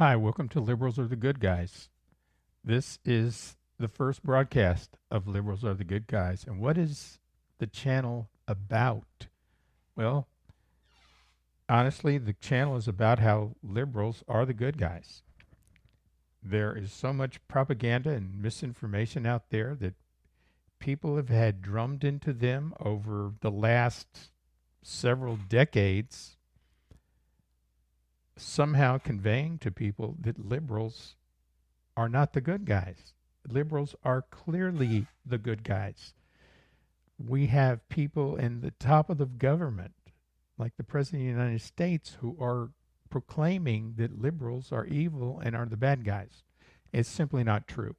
Hi, welcome to Liberals Are the Good Guys. This is the first broadcast of Liberals Are the Good Guys. And what is the channel about? Well, honestly, the channel is about how liberals are the good guys. There is so much propaganda and misinformation out there that people have had drummed into them over the last several decades, somehow conveying to people that liberals are not the good guys. Liberals are clearly the good guys. We have people in the top of the government, like the President of the United States, who are proclaiming that liberals are evil and are the bad guys. It's simply not true.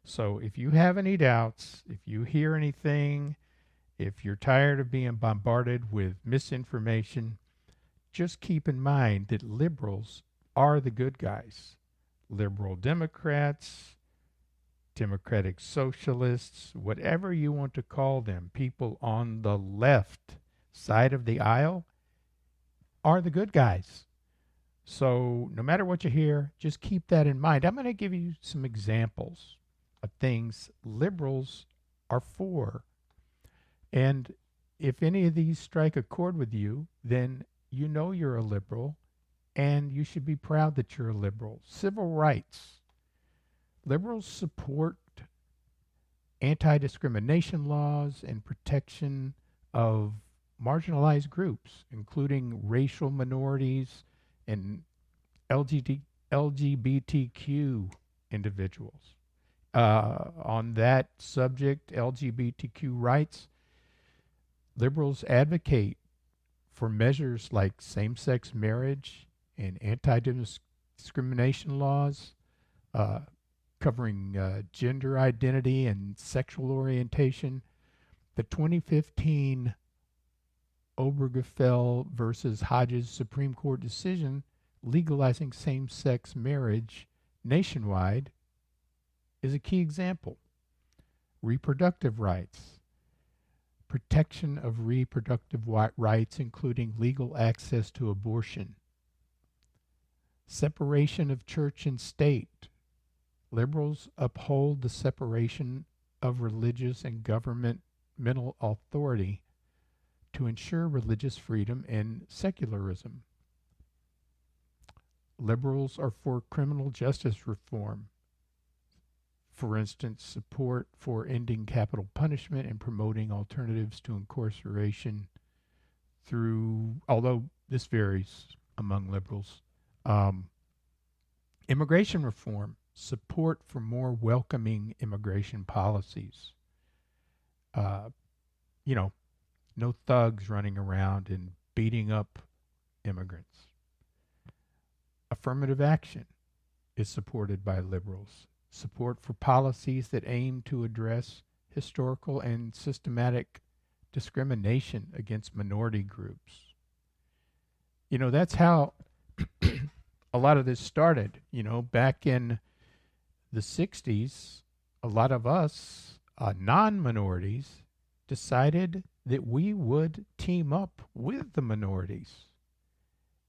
So if you have any doubts, if you hear anything, if you're tired of being bombarded with misinformation, just keep in mind that liberals are the good guys. Liberal Democrats, Democratic Socialists, whatever you want to call them, people on the left side of the aisle are the good guys. So no matter what you hear, just keep that in mind. I'm going to give you some examples of things liberals are for. And if any of these strike a chord with you, then you know you're a liberal and you should be proud that you're a liberal. Civil rights. Liberals support anti discrimination laws and protection of marginalized groups, including racial minorities and LGBTQ individuals. On that subject, LGBTQ rights, liberals advocate for measures like same sex marriage and anti discrimination laws, uh, covering gender identity and sexual orientation. The 2015 Obergefell versus Hodges Supreme Court decision legalizing same sex marriage nationwide is a key example. Reproductive rights, protection of reproductive rights, including legal access to abortion, separation of church and state. Liberals uphold the separation of religious and governmental authority to ensure religious freedom and secularism. Liberals are for criminal justice reform. For instance, support for ending capital punishment and promoting alternatives to incarceration through, although this varies among liberals, immigration reform, support for more welcoming immigration policies. Uh, you know, no thugs running around and beating up immigrants. Affirmative action is supported by liberals. Support for policies that aim to address historical and systematic discrimination against minority groups. That's how a lot of this started. Back in the 60s, a lot of us, non minorities, decided that we would team up with the minorities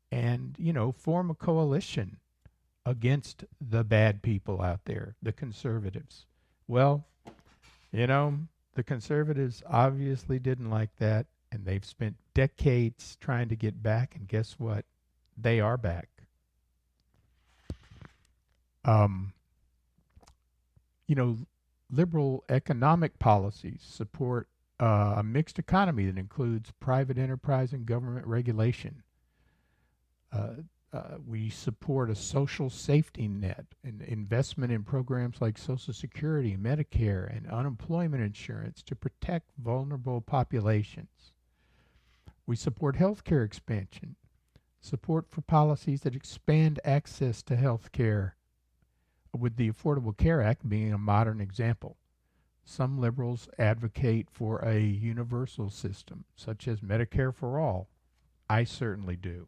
and, form a coalition against the bad people out there, the conservatives. Well, the conservatives obviously didn't like that, and they've spent decades trying to get back, and guess what? They are back. Um, you know, Liberal economic policies support a mixed economy that includes private enterprise and government regulation. We support a social safety net and investment in programs like Social Security, Medicare, and unemployment insurance to protect vulnerable populations. We support healthcare expansion, support for policies that expand access to healthcare, with the Affordable Care Act being a modern example. Some liberals advocate for a universal system, such as Medicare for all. I certainly do.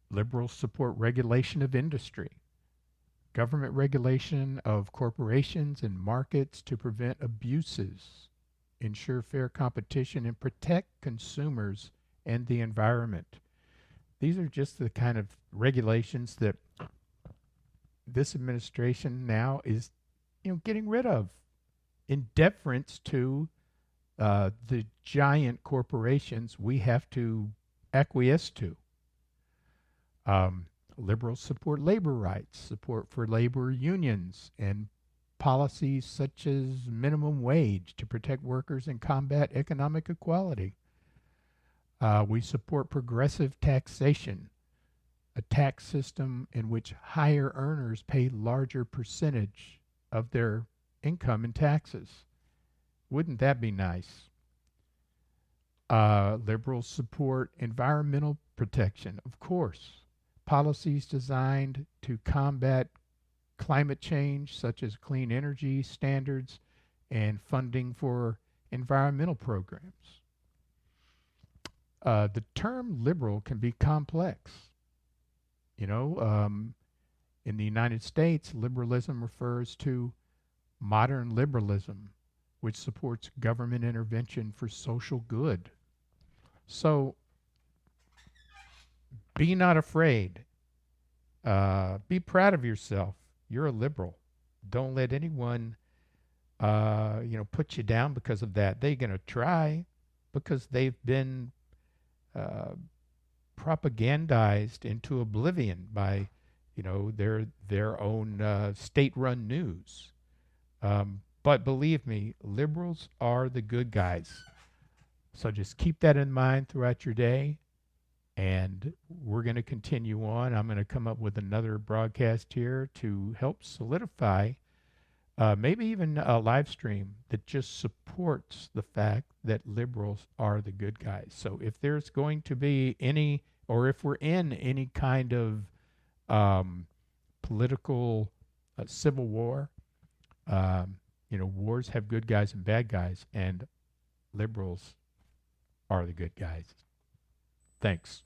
Liberals support regulation of industry, government regulation of corporations and markets to prevent abuses, ensure fair competition, and protect consumers and the environment. These are just the kind of regulations that this administration now is, getting rid of in deference to the giant corporations we have to acquiesce to. Um, Liberals support labor rights, support for labor unions, and policies such as minimum wage to protect workers and combat economic equality. We support progressive taxation, a tax system in which higher earners pay larger percentage of their income in taxes. Wouldn't that be nice? Liberals support environmental protection, of course. Policies designed to combat climate change, such as clean energy standards and funding for environmental programs. The term liberal can be complex. You know, in the United States, liberalism refers to modern liberalism, which supports government intervention for social good. So be not afraid. Be proud of yourself. You're a liberal. Don't let anyone, put you down because of that. They're going to try because they've been uh, propagandized into oblivion by, their own state-run news. But believe me, liberals are the good guys. So just keep that in mind throughout your day. And we're going to continue on. I'm going to come up with another broadcast here to help solidify, maybe even a live stream that just supports the fact that liberals are the good guys. So if there's going to be any, or if we're in any kind of political civil war, wars have good guys and bad guys, and liberals are the good guys. Thanks.